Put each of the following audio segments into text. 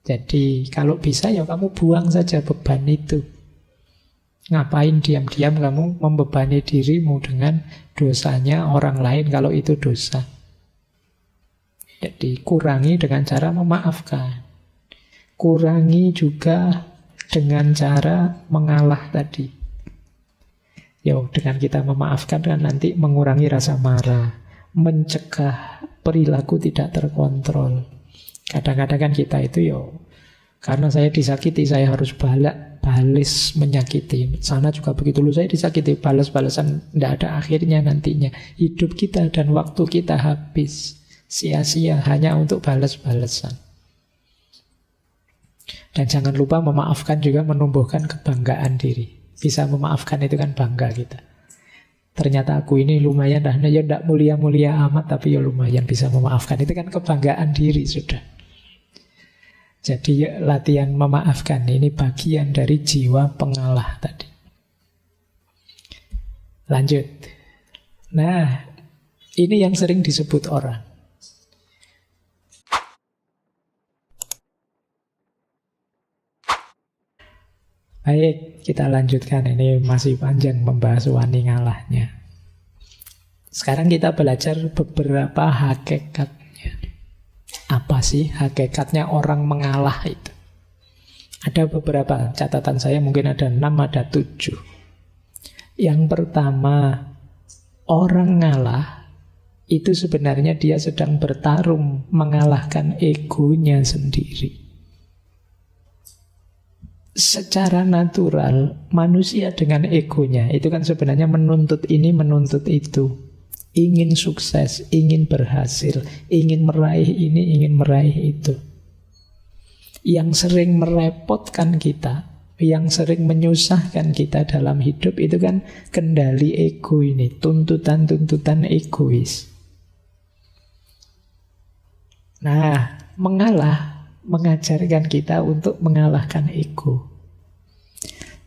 Jadi kalau bisa ya kamu buang saja beban itu. Ngapain diam-diam kamu membebani dirimu dengan dosanya orang lain kalau itu dosa. Jadi kurangi dengan cara memaafkan. Kurangi juga dengan cara mengalah tadi. Yo, dengan kita memaafkan kan nanti mengurangi rasa marah, mencegah perilaku tidak terkontrol. Kadang-kadang kan kita itu karena saya disakiti, saya harus balas menyakiti. Sana juga begitu, saya disakiti, balas-balasan, tidak ada akhirnya nantinya. Hidup kita dan waktu kita habis, sia-sia hanya untuk balas-balasan. Dan jangan lupa memaafkan juga menumbuhkan kebanggaan diri. Bisa memaafkan itu kan bangga kita. Ternyata aku ini lumayan, ya tidak mulia-mulia amat, tapi ya lumayan bisa memaafkan. Itu kan kebanggaan diri sudah. Jadi latihan memaafkan ini bagian dari jiwa pengalah tadi. Lanjut. Nah, ini yang sering disebut orang. Baik, kita lanjutkan. Ini masih panjang membahas wani ngalahnya. Sekarang kita belajar beberapa hakikatnya. Apa sih hakikatnya orang mengalah itu? Ada beberapa, catatan saya mungkin ada 6, ada 7. Yang pertama, orang ngalah itu sebenarnya dia sedang bertarung mengalahkan egonya sendiri. Secara natural, manusia dengan egonya itu kan sebenarnya menuntut ini, menuntut itu. Ingin sukses, ingin berhasil, ingin meraih ini, ingin meraih itu. Yang sering merepotkan kita, yang sering menyusahkan kita dalam hidup itu kan kendali ego ini, tuntutan-tuntutan egois. Nah, mengalah mengajarkan kita untuk mengalahkan ego.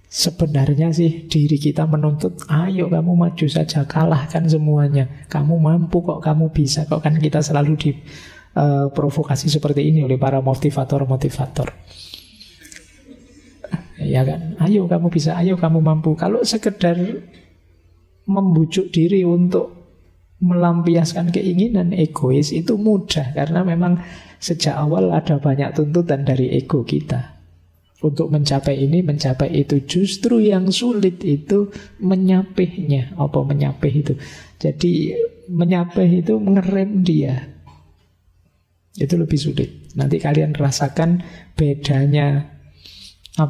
Sebenarnya sih diri kita menuntut, ayo kamu maju saja, kalahkan semuanya. Kamu mampu kok, kamu bisa kok. Kan kita selalu diprovokasi seperti ini oleh para motivator-motivator. Ya kan, ayo kamu bisa, ayo kamu mampu. Kalau sekedar membujuk diri untuk melampiaskan keinginan egois itu mudah, karena memang sejak awal ada banyak tuntutan dari ego kita untuk mencapai ini, mencapai itu. Justru yang sulit itu menyapihnya. Apa menyapih itu? Jadi menyapih itu mengerem dia. Itu lebih sulit. Nanti kalian rasakan bedanya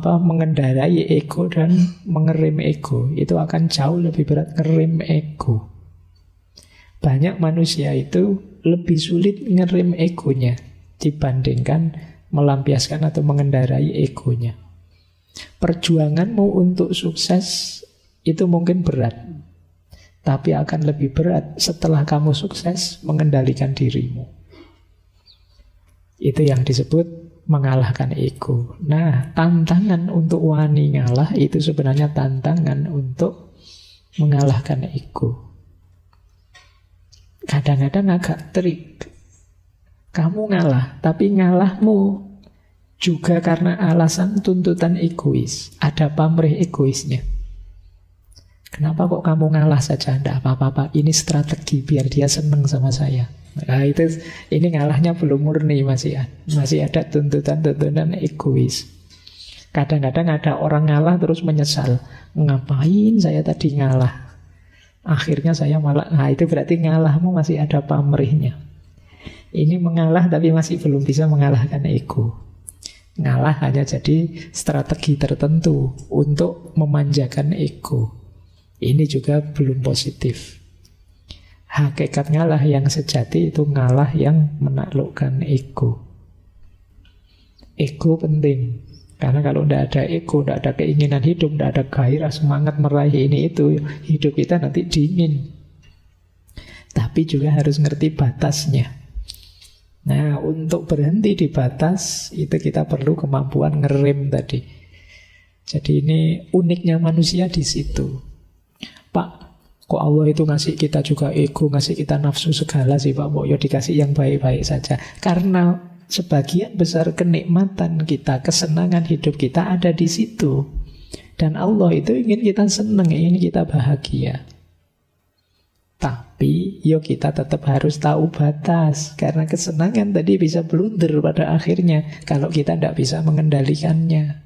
mengendarai ego dan mengerem ego. Itu akan jauh lebih berat ngerem ego. Banyak manusia itu lebih sulit ngerem egonya dibandingkan melampiaskan atau mengendarai egonya. Perjuanganmu untuk sukses itu mungkin berat, tapi akan lebih berat setelah kamu sukses mengendalikan dirimu. Itu yang disebut mengalahkan ego. Nah, tantangan untuk wani ngalah itu sebenarnya tantangan untuk mengalahkan ego. Kadang-kadang agak trik. Kamu ngalah, tapi ngalahmu juga karena alasan tuntutan egois. Ada pamrih egoisnya. Kenapa kok kamu ngalah saja? Tidak apa-apa, ini strategi biar dia senang sama saya. Nah, ini ngalahnya belum murni, masih ada tuntutan-tuntutan egois. Kadang-kadang ada orang ngalah terus menyesal. Ngapain saya tadi ngalah? Akhirnya saya malah, nah itu berarti ngalahmu masih ada pamrihnya. Ini mengalah tapi masih belum bisa mengalahkan ego. Ngalah hanya jadi strategi tertentu untuk memanjakan ego. Ini juga belum positif. Hakikat ngalah yang sejati itu ngalah yang menaklukkan ego. Ego penting. Karena kalau tidak ada ego, tidak ada keinginan hidup, tidak ada gairah, semangat meraih ini itu, hidup kita nanti dingin. Tapi juga harus ngerti batasnya. Nah, untuk berhenti di batas, itu kita perlu kemampuan ngerem tadi. Jadi ini uniknya manusia di situ. Pak, kok Allah itu ngasih kita juga ego, ngasih kita nafsu segala sih Pak? Ya dikasih yang baik-baik saja. Karena sebagian besar kenikmatan kita, kesenangan hidup kita ada di situ. Dan Allah itu ingin kita senang, ingin kita bahagia. Tapi yo kita tetap harus tahu batas, karena kesenangan tadi bisa blunder pada akhirnya kalau kita tidak bisa mengendalikannya.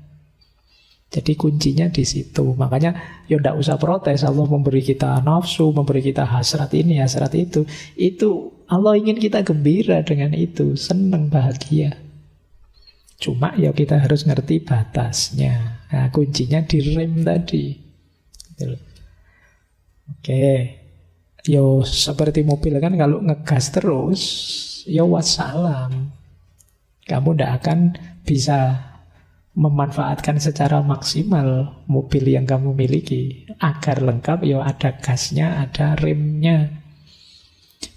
Jadi kuncinya di situ. Makanya yo tidak usah protes. Allah memberi kita nafsu, memberi kita hasrat ini, hasrat itu. Itu Allah ingin kita gembira dengan itu, senang, bahagia. Cuma ya kita harus ngerti batasnya. Nah, kuncinya di rem tadi. Oke. Yo seperti mobil kan, kalau ngegas terus, yo wassalam. Kamu tidak akan bisa memanfaatkan secara maksimal mobil yang kamu miliki. Agar lengkap, yo ada gasnya, ada remnya.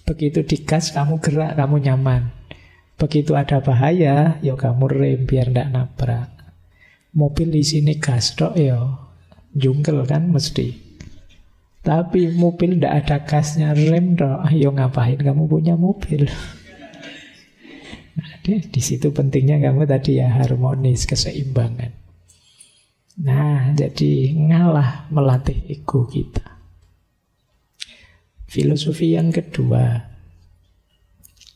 Begitu digas kamu gerak, kamu nyaman. Begitu ada bahaya, yo kamu rem biar tidak nabrak. Mobil di sini gas dok yo, jungkel kan mesti. Tapi mobil tidak ada gasnya, rem dok, ayo ngapain kamu punya mobil? Nah, di situ pentingnya kamu tadi ya harmonis, keseimbangan. Nah, jadi ngalah melatih ego kita. Filosofi yang kedua,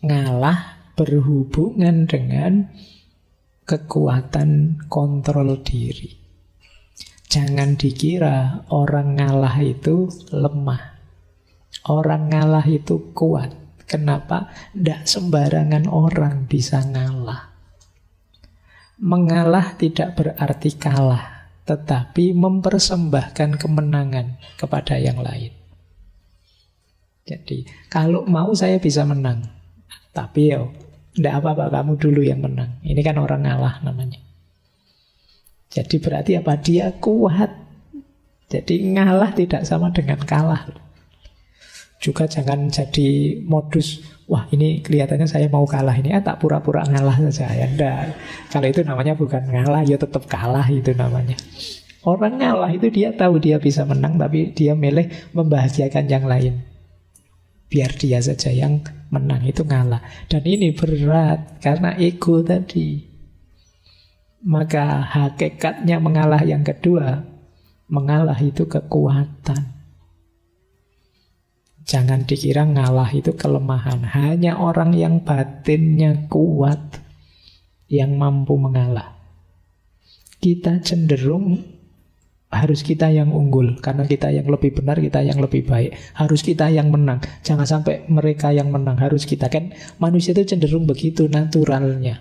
ngalah berhubungan dengan kekuatan kontrol diri. Jangan dikira orang ngalah itu lemah. Orang ngalah itu kuat. Kenapa? Tidak sembarangan orang bisa ngalah. Mengalah tidak berarti kalah, tetapi mempersembahkan kemenangan kepada yang lain. Jadi, kalau mau saya bisa menang. Tapi ya, tidak apa-apa, kamu dulu yang menang. Ini kan orang ngalah namanya. Jadi berarti apa? Dia kuat. Jadi ngalah tidak sama dengan kalah. Juga jangan jadi modus, wah ini kelihatannya saya mau kalah ini, tak pura-pura ngalah saja. Ya enggak. Kalau itu namanya bukan ngalah, ya tetap kalah itu namanya. Orang ngalah itu dia tahu dia bisa menang, tapi dia milih membahagiakan yang lain. Biar dia saja yang menang, itu ngalah. Dan ini berat karena ego tadi. Maka hakikatnya mengalah yang kedua, mengalah itu kekuatan. Jangan dikira ngalah itu kelemahan. Hanya orang yang batinnya kuat yang mampu mengalah. Kita cenderung harus kita yang unggul, karena kita yang lebih benar, kita yang lebih baik. Harus kita yang menang. Jangan sampai mereka yang menang, harus kita. Kan manusia itu cenderung begitu naturalnya.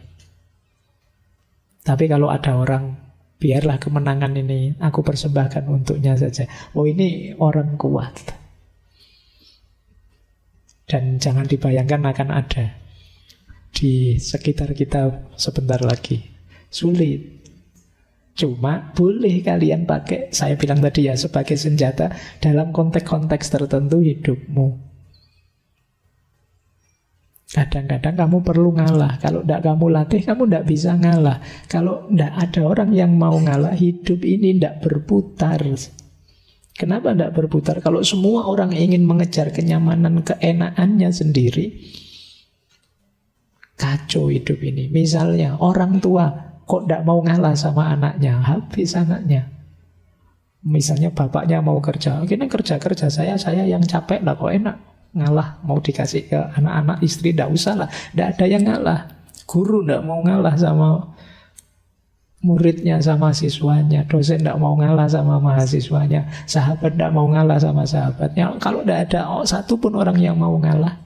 Tapi kalau ada orang, biarlah kemenangan ini aku persembahkan untuknya saja. Oh ini orang kuat. Dan jangan dibayangkan akan ada di sekitar kita sebentar lagi. Sulit. Cuma boleh kalian pakai, saya bilang tadi ya, sebagai senjata dalam konteks-konteks tertentu hidupmu. Kadang-kadang kamu perlu ngalah. Kalau tidak kamu latih, kamu tidak bisa ngalah. Kalau tidak ada orang yang mau ngalah, hidup ini tidak berputar. Kenapa tidak berputar? Kalau semua orang ingin mengejar kenyamanan, keenakannya sendiri, kacau hidup ini. Misalnya orang tua kok tidak mau ngalah sama anaknya, habis anaknya. Misalnya bapaknya mau kerja, ini kerja saya yang capek lah, kok enak ngalah, mau dikasih ke anak-anak, istri tidak usah lah, tidak ada yang ngalah. Guru tidak mau ngalah sama muridnya, sama siswanya. Dosen tidak mau ngalah sama mahasiswanya. Sahabat tidak mau ngalah sama sahabatnya. Kalau tidak ada satu pun orang yang mau ngalah,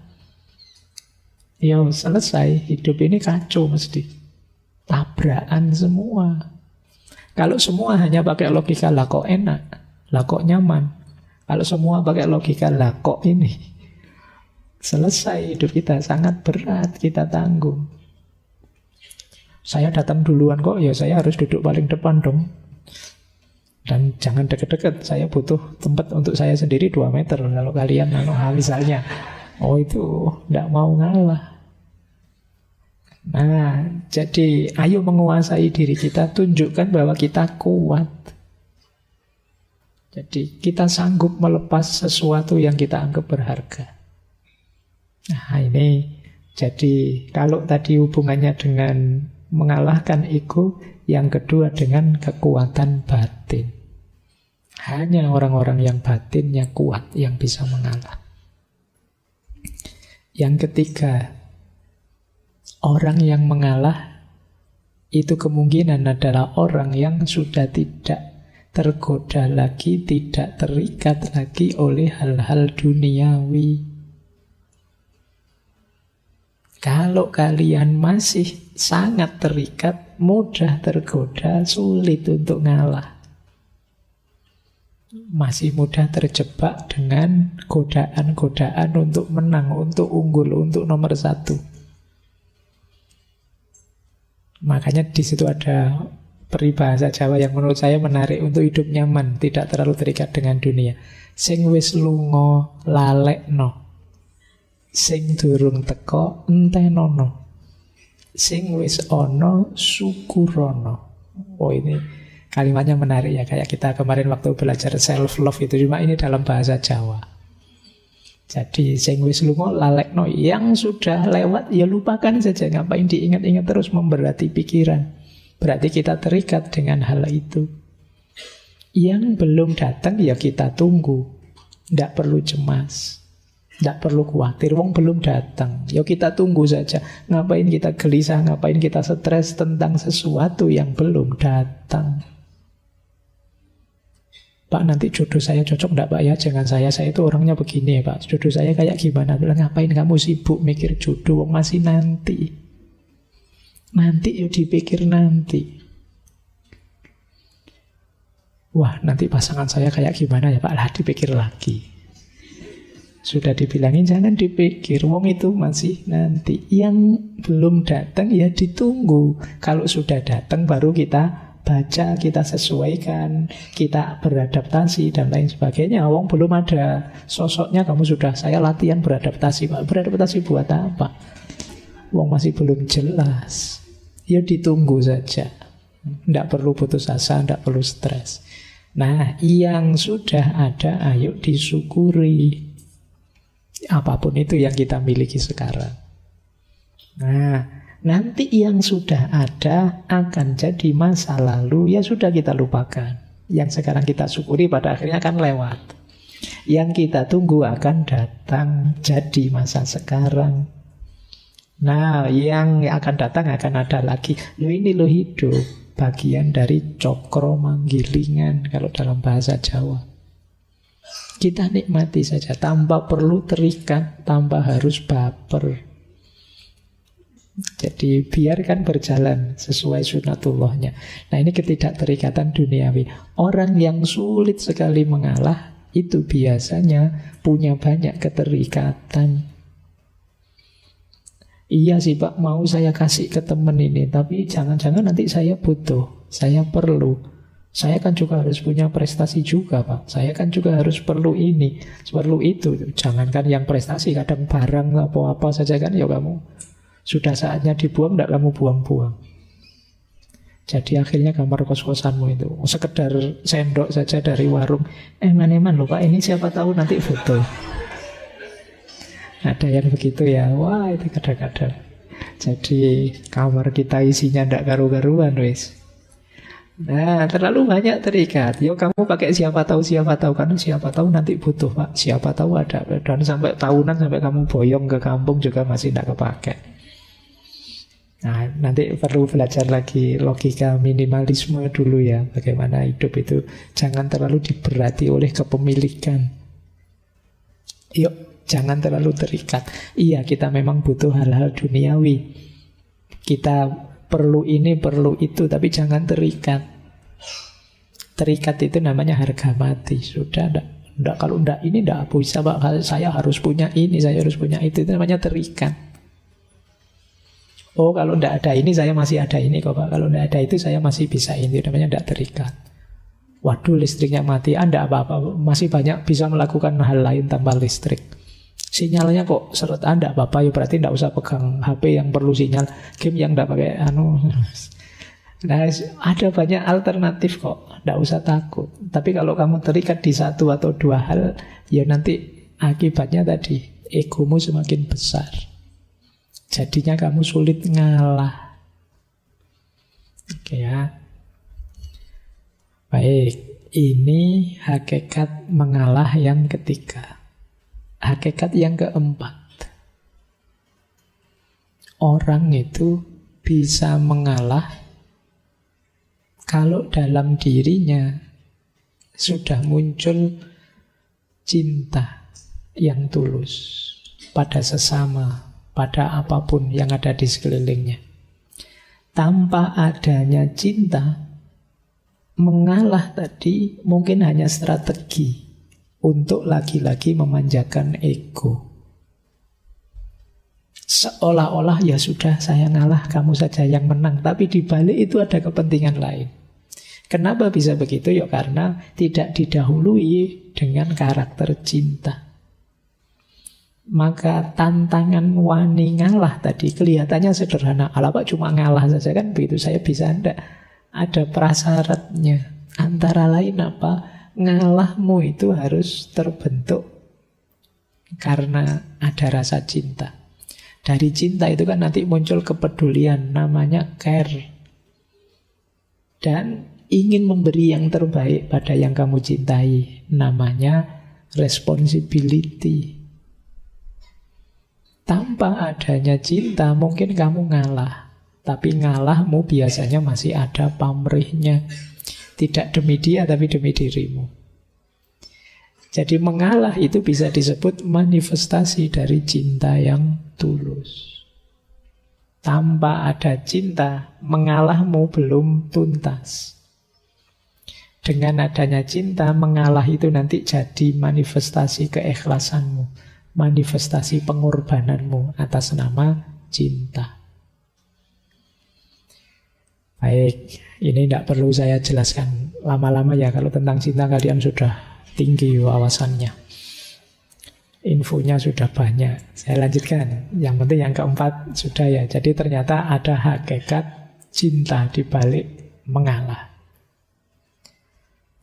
ya selesai, hidup ini kacau mesti. Tabrakan semua. Kalau semua hanya pakai logika, lah kok enak, lah kok nyaman. Kalau semua pakai logika, lah kok ini, selesai hidup kita, sangat berat kita tanggung. Saya datang duluan kok, ya saya harus duduk paling depan dong. Dan jangan deket-deket, saya butuh tempat untuk saya sendiri 2 meter. Kalau kalian misalnya, oh itu tidak mau ngalah. Nah, jadi ayo menguasai diri kita, tunjukkan bahwa kita kuat. Jadi kita sanggup melepas sesuatu yang kita anggap berharga. Nah ini Jadi kalau tadi hubungannya dengan mengalahkan ego, yang kedua dengan kekuatan batin. Hanya orang-orang yang batinnya kuat yang bisa mengalah. Yang ketiga, orang yang mengalah itu kemungkinan adalah orang yang sudah tidak tergoda lagi, tidak terikat lagi oleh hal-hal duniawi. Kalau kalian masih sangat terikat, mudah tergoda, sulit untuk ngalah. Masih mudah terjebak dengan godaan-godaan untuk menang, untuk unggul, untuk nomor satu. Makanya di situ ada peribahasa Jawa yang menurut saya menarik untuk hidup nyaman, tidak terlalu terikat dengan dunia. Sing wis lunga lalekno, sing durung teko entenono, sing wis ono syukurono. Oh, ini kalimatnya menarik ya, kayak kita kemarin waktu belajar self love itu, cuma ini dalam bahasa Jawa. Jadi sing wis lunga lalekno, yang sudah lewat ya lupakan saja, ngapain diingat-ingat terus memberati pikiran. Berarti kita terikat dengan hal itu. Yang belum datang ya kita tunggu. Tidak perlu cemas, tidak perlu khawatir, wong belum datang. Ya kita tunggu saja. Ngapain kita gelisah, ngapain kita stres tentang sesuatu yang belum datang. Pak, nanti jodoh saya cocok enggak Pak ya? Jangan saya itu orangnya begini ya Pak. Jodoh saya kayak gimana? Ngapain kamu sibuk mikir jodoh, wong masih nanti. Nanti yuk dipikir nanti. Wah, nanti pasangan saya kayak gimana ya Pak? Lah dipikir lagi. Sudah dibilangin jangan dipikir, wong itu masih nanti. Yang belum datang ya ditunggu. Kalau sudah datang baru kita baca, kita sesuaikan, kita beradaptasi dan lain sebagainya. Wong belum ada sosoknya, kamu sudah saya latihan beradaptasi Pak. Beradaptasi buat apa? Wong masih belum jelas. Ya ditunggu saja. Tidak perlu putus asa, tidak perlu stres. Nah, yang sudah ada ayo disyukuri. Apapun itu yang kita miliki sekarang. Nah, nanti yang sudah ada akan jadi masa lalu, ya sudah kita lupakan. Yang sekarang kita syukuri pada akhirnya akan lewat. Yang kita tunggu akan datang jadi masa sekarang. Nah, yang akan datang akan ada lagi. Ini lo hidup, bagian dari cokro manggilingan kalau dalam bahasa Jawa. Kita nikmati saja tanpa perlu terikat, tanpa harus baper. Jadi biarkan berjalan sesuai sunatullahnya. Nah, ini ketidakterikatan duniawi. Orang yang sulit sekali mengalah itu biasanya punya banyak keterikatan. Iya sih Pak, mau saya kasih ke teman ini, tapi jangan-jangan nanti saya butuh, saya perlu. Saya kan juga harus punya prestasi juga Pak. Saya kan juga harus perlu ini, perlu itu. Jangankan yang prestasi, kadang barang apa-apa saja kan ya kamu sudah saatnya dibuang, tidak kamu buang-buang. Jadi akhirnya kamar kos-kosanmu itu sekedar sendok saja dari warung. Eman-eman loh Pak, ini siapa tahu nanti foto. Ada yang begitu ya. Wah, itu kadang-kadang. Jadi kamar kita isinya tidak karu-karuan wis. Nah, terlalu banyak terikat. Yo kamu pakai siapa tahu kan, siapa tahu nanti butuh Pak. Siapa tahu ada. Dan sampai tahunan, sampai kamu boyong ke kampung juga masih tidak kepakai. Nah, nanti perlu belajar lagi logika minimalisme dulu ya. Bagaimana hidup itu jangan terlalu diberati oleh kepemilikan. Yuk, jangan terlalu terikat. Iya, kita memang butuh hal-hal duniawi. Kita perlu ini, perlu itu, tapi jangan terikat. Terikat itu namanya harga mati. Sudah, enggak, kalau enggak ini enggak bisa Pak. Saya harus punya ini, saya harus punya itu namanya terikat. Oh, kalau enggak ada ini, saya masih ada ini kok Pak. Kalau enggak ada itu, saya masih bisa ini, namanya enggak terikat. Waduh, listriknya mati, enggak apa-apa, masih banyak bisa melakukan hal lain tanpa listrik. Sinyalnya kok seret, enggak apa-apa, ya berarti enggak usah pegang HP yang perlu sinyal, game yang enggak pakai Nah, ada banyak alternatif kok, enggak usah takut. Tapi kalau kamu terikat di satu atau dua hal, ya nanti akibatnya tadi egomu semakin besar. Jadinya kamu sulit ngalah. Oke ya. Baik, ini hakikat mengalah yang ketiga. Hakikat yang keempat. Orang itu bisa mengalah kalau dalam dirinya sudah muncul cinta yang tulus pada sesama, pada apapun yang ada di sekelilingnya. Tanpa adanya cinta, mengalah tadi mungkin hanya strategi untuk lagi-lagi memanjakan ego. Seolah-olah ya sudah saya ngalah, kamu saja yang menang. Tapi di balik itu ada kepentingan lain. Kenapa bisa begitu? Ya karena tidak didahului dengan karakter cinta. Maka tantangan wani ngalah tadi kelihatannya sederhana. Alah Pak cuma ngalah saja kan begitu, saya bisa enggak? Ada prasyaratnya. Antara lain apa? Ngalahmu itu harus terbentuk karena ada rasa cinta. Dari cinta itu kan nanti muncul kepedulian, namanya care. Dan ingin memberi yang terbaik pada yang kamu cintai, namanya responsibility. Tanpa adanya cinta mungkin kamu ngalah, tapi ngalahmu biasanya masih ada pamrihnya. Tidak demi dia tapi demi dirimu. Jadi mengalah itu bisa disebut manifestasi dari cinta yang tulus. Tanpa ada cinta, mengalahmu belum tuntas. Dengan adanya cinta, mengalah itu nanti jadi manifestasi keikhlasanmu, manifestasi pengorbananmu atas nama cinta. Baik, ini tidak perlu saya jelaskan lama-lama ya. Kalau tentang cinta kalian sudah tinggi wawasannya, infonya sudah banyak. Saya lanjutkan. Yang penting yang keempat sudah ya. Jadi ternyata ada hakikat cinta di balik mengalah.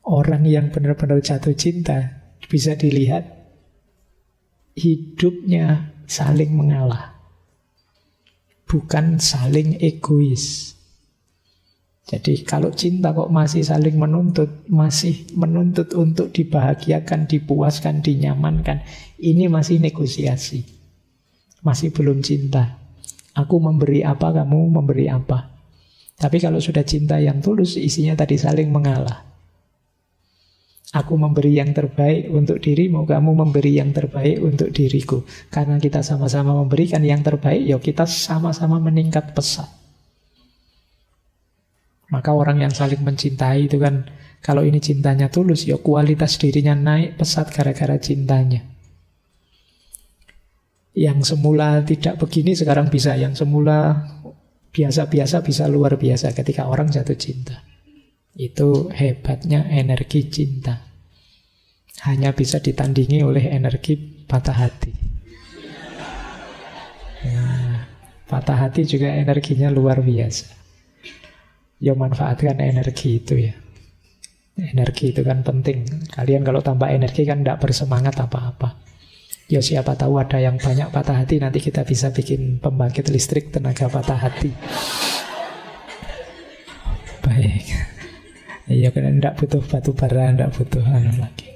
Orang yang benar-benar jatuh cinta bisa dilihat hidupnya saling mengalah, bukan saling egois. Jadi kalau cinta kok masih saling menuntut, masih menuntut untuk dibahagiakan, dipuaskan, dinyamankan, ini masih negosiasi, masih belum cinta. Aku memberi apa, kamu memberi apa. Tapi kalau sudah cinta yang tulus, isinya tadi saling mengalah. Aku memberi yang terbaik untuk dirimu, kamu memberi yang terbaik untuk diriku. Karena kita sama-sama memberikan yang terbaik, ya kita sama-sama meningkat pesat. Maka orang yang saling mencintai itu kan, kalau ini cintanya tulus, ya kualitas dirinya naik pesat gara-gara cintanya. Yang semula tidak begini sekarang bisa, yang semula biasa-biasa bisa luar biasa ketika orang jatuh cinta. Itu hebatnya energi cinta. Hanya bisa ditandingi oleh energi patah hati. Nah, patah hati juga energinya luar biasa. Ya manfaatkan energi itu ya. Energi itu kan penting. Kalian kalau tambah energi kan tidak bersemangat apa-apa. Ya siapa tahu ada yang banyak patah hati, nanti kita bisa bikin pembangkit listrik tenaga patah hati. Baik. Ya kan tidak butuh batu bara, tidak butuh lagi.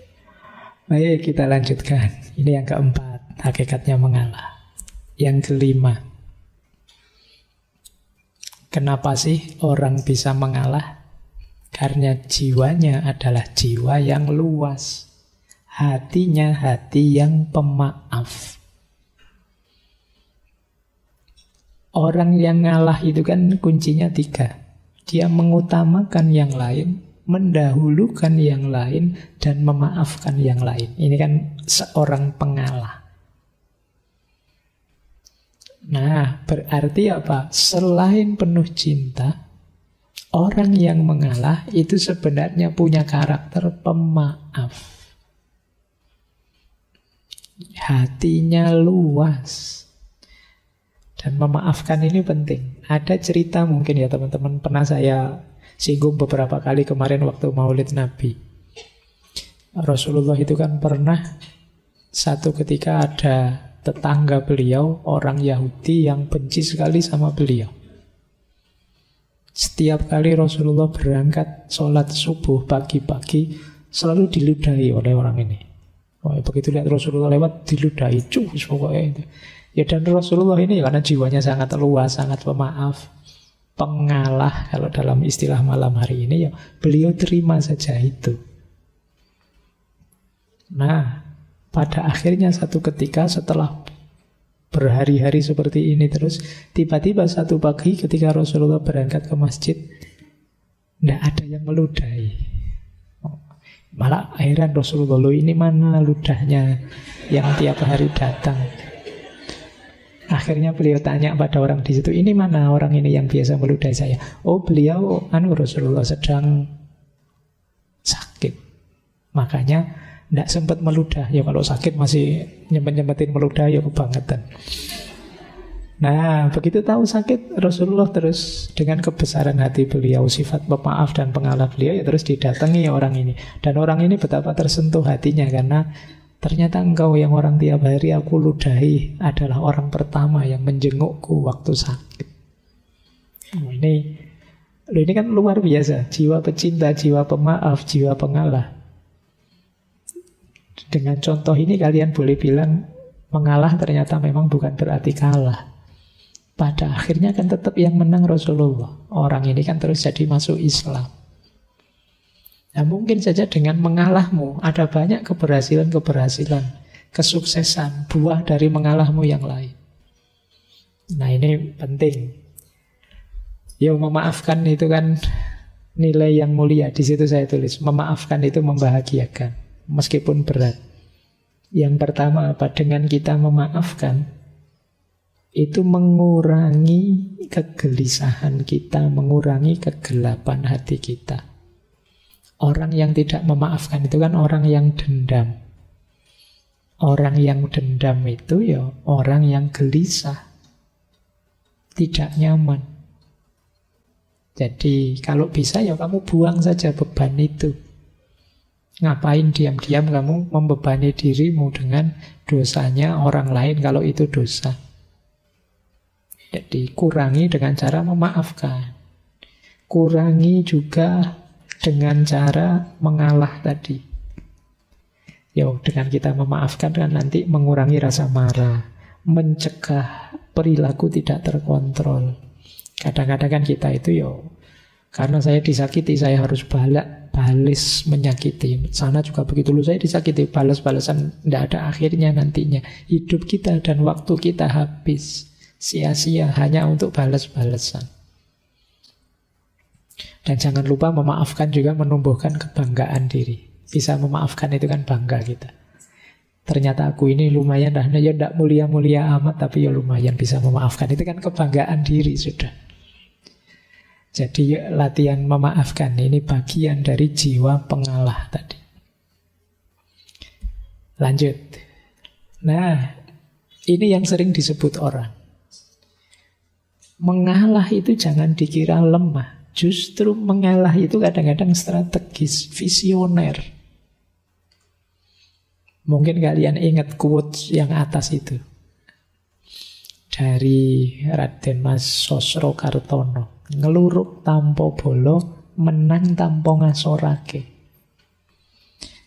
Baik, kita lanjutkan. Ini yang keempat, hakikatnya mengalah. Yang kelima, kenapa sih orang bisa mengalah? Karena jiwanya adalah jiwa yang luas. Hatinya hati yang pemaaf. Orang yang ngalah itu kan kuncinya 3. Dia mengutamakan yang lain, mendahulukan yang lain, dan memaafkan yang lain. Ini kan seorang pengalah. Nah, berarti apa? Selain penuh cinta, orang yang mengalah itu sebenarnya punya karakter pemaaf. Hatinya luas. Dan memaafkan ini penting. Ada cerita mungkin ya teman-teman, pernah saya singgung beberapa kali kemarin waktu Maulid Nabi. Rasulullah itu kan pernah satu ketika ada tetangga beliau, orang Yahudi yang benci sekali sama beliau. Setiap kali Rasulullah berangkat sholat subuh pagi-pagi, selalu diludahi oleh orang ini. Begitu lihat Rasulullah lewat, diludahi, cus pokoknya itu. Ya, dan Rasulullah ini karena jiwanya sangat luas, sangat pemaaf, pengalah, kalau dalam istilah malam hari ini, ya beliau terima saja itu. Nah, pada akhirnya satu ketika setelah berhari-hari seperti ini terus, tiba-tiba satu pagi ketika Rasulullah berangkat ke masjid, tidak ada yang meludahi. Malah heran Rasulullah, loh ini mana ludahnya yang tiap hari datang. Akhirnya beliau tanya pada orang di situ, ini mana orang ini yang biasa meludahi saya? Oh, beliau Rasulullah sedang sakit, makanya tidak sempat meludah. Ya kalau sakit masih nyempet-nyempetin meludah, ya kebangetan. Nah, begitu tahu sakit, Rasulullah terus dengan kebesaran hati beliau, sifat pemaaf dan pengalah beliau, ya terus didatangi orang ini. Dan orang ini betapa tersentuh hatinya, karena ternyata engkau yang orang tiap hari aku ludahi adalah orang pertama yang menjengukku waktu sakit. Ini kan luar biasa, jiwa pecinta, jiwa pemaaf, jiwa pengalah. Dengan contoh ini kalian boleh bilang mengalah ternyata memang bukan berarti kalah. Pada akhirnya kan tetap yang menang Rasulullah. Orang ini kan terus jadi masuk Islam. Nah, mungkin saja dengan mengalahmu ada banyak keberhasilan, kesuksesan, buah dari mengalahmu yang lain. Nah, ini penting. Ya, memaafkan itu kan nilai yang mulia. Di situ saya tulis, memaafkan itu membahagiakan, meskipun berat. Yang pertama apa? Dengan kita memaafkan, itu mengurangi kegelisahan kita, mengurangi kegelapan hati kita. Orang yang tidak memaafkan itu kan orang yang dendam. Orang yang dendam itu ya orang yang gelisah, tidak nyaman. Jadi kalau bisa ya kamu buang saja beban itu. Ngapain diam-diam kamu membebani dirimu dengan dosanya orang lain kalau itu dosa. Jadi kurangi dengan cara memaafkan. Kurangi juga dengan cara mengalah tadi. Dengan kita memaafkan kan nanti mengurangi rasa marah, mencegah perilaku tidak terkontrol. Kadang-kadang kan kita itu karena saya disakiti, saya harus balas menyakiti. Sana juga begitu, saya disakiti, balas-balasan, tidak ada akhirnya nantinya. Hidup kita dan waktu kita habis sia-sia hanya untuk balas-balasan. Dan jangan lupa memaafkan juga menumbuhkan kebanggaan diri. Bisa memaafkan itu kan bangga kita. Ternyata aku ini lumayan, ya tidak mulia-mulia amat, tapi ya lumayan bisa memaafkan. Itu kan kebanggaan diri sudah. Jadi latihan memaafkan ini bagian dari jiwa pengalah tadi. Lanjut. Nah, ini yang sering disebut orang. Mengalah itu jangan dikira lemah. Justru mengalah itu kadang-kadang strategis, visioner. Mungkin kalian ingat quotes yang atas itu. Dari Raden Mas Sosrokartono. Ngeluruk tanpa bolo, menang tanpa ngasorake.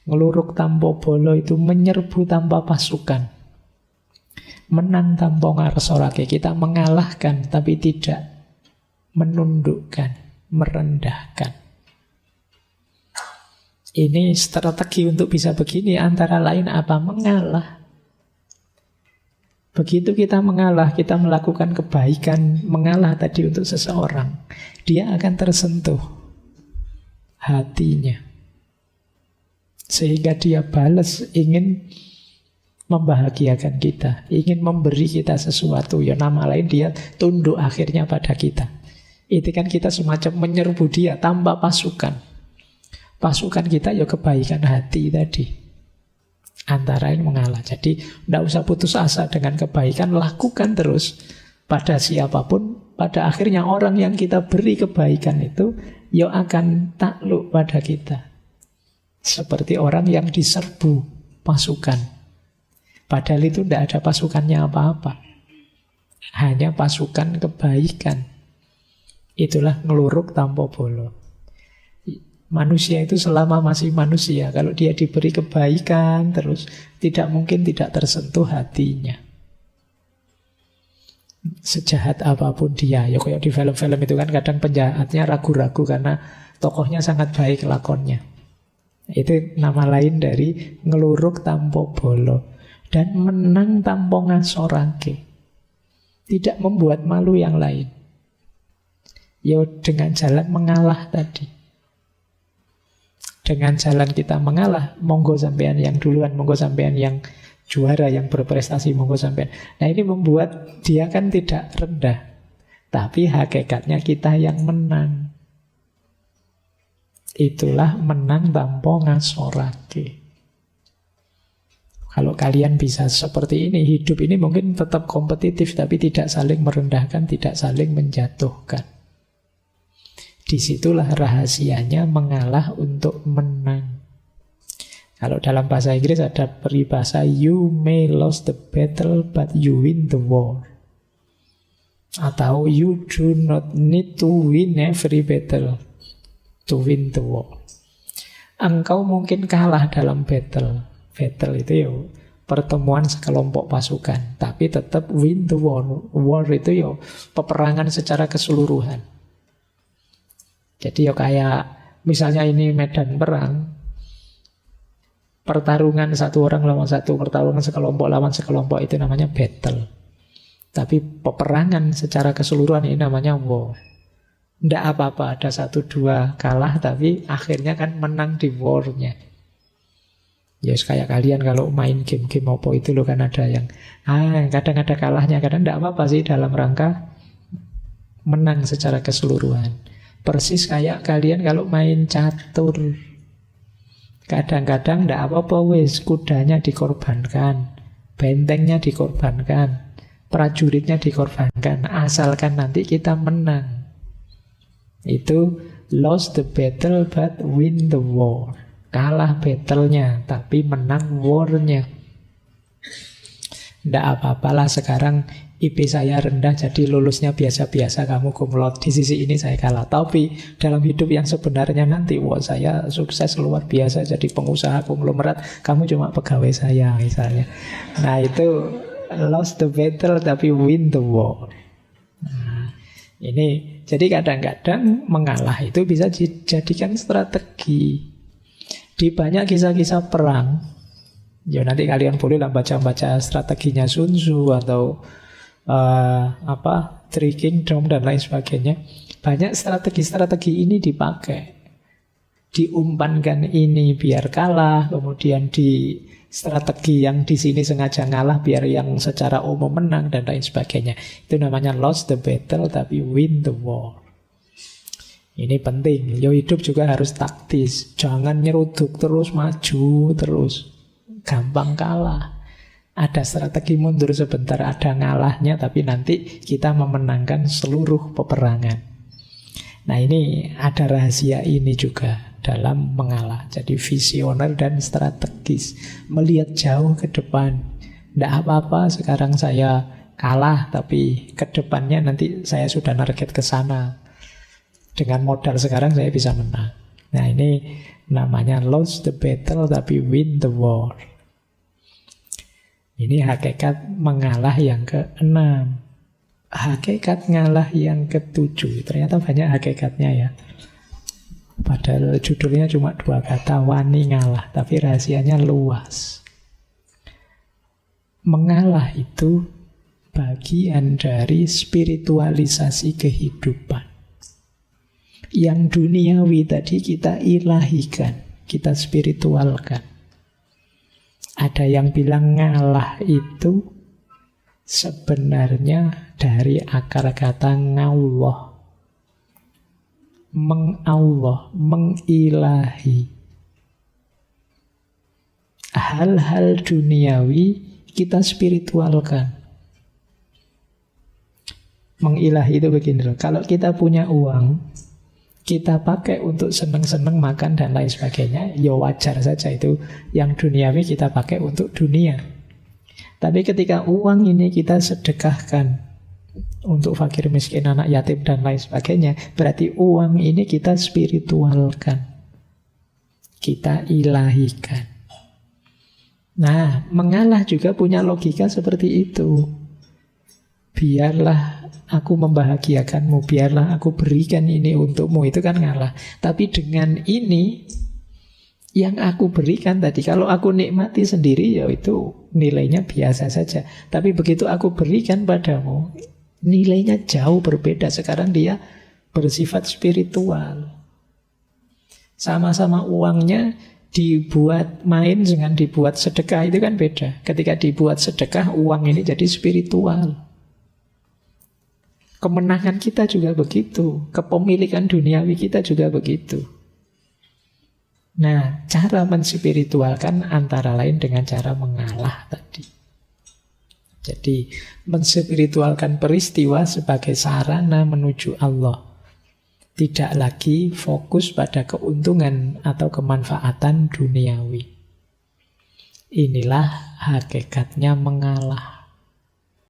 Ngeluruk tanpa bolo itu menyerbu tanpa pasukan. Menang tanpa ngasorake. Kita mengalahkan tapi tidak menundukkan, merendahkan. Ini strategi untuk bisa begini antara lain apa? Mengalah. Begitu kita mengalah, kita melakukan kebaikan, mengalah tadi untuk seseorang, dia akan tersentuh hatinya. Sehingga dia balas, ingin membahagiakan kita, ingin memberi kita sesuatu. Ya nama lain dia tunduk akhirnya pada kita. Itu kan kita semacam menyerbu dia tanpa pasukan. Pasukan kita ya kebaikan hati tadi. Antara ini mengalah. Jadi tidak usah putus asa dengan kebaikan, lakukan terus pada siapapun. Pada akhirnya orang yang kita beri kebaikan itu ya akan takluk pada kita. Seperti orang yang diserbu pasukan. Padahal itu tidak ada pasukannya apa-apa. Hanya pasukan kebaikan. Itulah ngeluruk tanpa bolo. Manusia itu selama masih manusia, kalau dia diberi kebaikan terus, tidak mungkin tidak tersentuh hatinya. Sejahat apapun dia, ya kayak di film-film itu kan kadang penjahatnya ragu-ragu karena tokohnya sangat baik lakonnya. Itu nama lain dari ngeluruk tanpa bolo. Dan menang tanpa ngasorake. Tidak membuat malu yang lain. Ya dengan jalan mengalah tadi. Dengan jalan kita mengalah, monggo sampean yang duluan, monggo sampean yang juara, yang berprestasi, monggo sampean. Nah ini membuat dia kan tidak rendah. Tapi hakikatnya kita yang menang. Itulah menang tanpa ngasorake. Kalau kalian bisa seperti ini, hidup ini mungkin tetap kompetitif, tapi tidak saling merendahkan, tidak saling menjatuhkan. Disitulah rahasianya mengalah untuk menang. Kalau dalam bahasa Inggris ada peribahasa, you may lose the battle, but you win the war. Atau you do not need to win every battle to win the war. Engkau mungkin kalah dalam battle. Battle itu ya pertemuan sekelompok pasukan, tapi tetap win the war. War itu ya peperangan secara keseluruhan. Jadi ya kayak misalnya ini medan perang, pertarungan satu orang lawan satu, pertarungan sekelompok lawan sekelompok, itu namanya battle. Tapi peperangan secara keseluruhan ini namanya war. Tidak apa-apa ada 1-2 kalah, tapi akhirnya kan menang di war-nya. Ya kayak kalian kalau main game-game apa itu loh kan ada yang kadang ada kalahnya, kadang tidak apa-apa sih dalam rangka menang secara keseluruhan. Persis kayak kalian kalau main catur, kadang-kadang tidak apa-apa wis, kudanya dikorbankan, bentengnya dikorbankan, prajuritnya dikorbankan, asalkan nanti kita menang. Itu lost the battle but win the war. Kalah battle-nya, tapi menang war-nya. Tidak apa-apalah sekarang IP saya rendah, jadi lulusnya biasa-biasa, kamu cum laude. Di sisi ini saya kalah. Tapi dalam hidup yang sebenarnya nanti, wah saya sukses luar biasa, jadi pengusaha konglomerat, kamu cuma pegawai saya misalnya. Nah itu lost the battle, tapi win the war. Nah, ini jadi kadang-kadang mengalah itu bisa dijadikan strategi. Di banyak kisah-kisah perang, ya nanti kalian bolehlah baca-baca strateginya Sun Tzu atau Three Kingdom dan lain sebagainya. Banyak strategi-strategi ini dipakai. Diumpankan ini biar kalah, kemudian di strategi yang di sini sengaja ngalah biar yang secara umum menang dan lain sebagainya. Itu namanya lost the battle tapi win the war. Ini penting. Yo hidup juga harus taktis. Jangan nyeruduk terus, maju terus. Gampang kalah. Ada strategi mundur sebentar, ada ngalahnya, tapi nanti kita memenangkan seluruh peperangan. Nah ini ada rahasia ini juga dalam mengalah. Jadi visioner dan strategis. Melihat jauh ke depan. Tidak apa-apa sekarang saya kalah, tapi ke depannya nanti saya sudah target ke sana. Dengan modal sekarang saya bisa menang. Nah ini namanya lost the battle tapi win the war. Ini hakikat mengalah yang ke-6. Hakikat ngalah yang ke-7. Ternyata banyak hakikatnya ya. Padahal judulnya cuma 2 kata, wani ngalah. Tapi rahasianya luas. Mengalah itu bagian dari spiritualisasi kehidupan. Yang duniawi tadi kita ilahikan, kita spiritualkan. Ada yang bilang ngalah itu sebenarnya dari akar kata ngawah. Mengawah, mengilahi. Hal-hal duniawi kita spiritualkan. Mengilahi itu begini loh. Kalau kita punya uang, kita pakai untuk seneng-seneng makan dan lain sebagainya, ya wajar saja itu. Yang duniawi kita pakai untuk dunia. Tapi ketika uang ini kita sedekahkan untuk fakir miskin, anak yatim, dan lain sebagainya, berarti uang ini kita spiritualkan, kita ilahikan. Nah, mengalah juga punya logika seperti itu. Biarlah aku membahagiakanmu, biarlah aku berikan ini untukmu, itu kan ngalah. Tapi dengan ini yang aku berikan tadi, kalau aku nikmati sendiri ya itu nilainya biasa saja. Tapi begitu aku berikan padamu, nilainya jauh berbeda. Sekarang dia bersifat spiritual. Sama-sama uangnya dibuat main dengan dibuat sedekah, itu kan beda. Ketika dibuat sedekah, uang ini jadi spiritual. Kemenangan kita juga begitu, kepemilikan duniawi kita juga begitu. Nah, cara menspiritualkan antara lain dengan cara mengalah tadi. Jadi, menspiritualkan peristiwa sebagai sarana menuju Allah. Tidak lagi fokus pada keuntungan atau kemanfaatan duniawi. Inilah hakikatnya mengalah.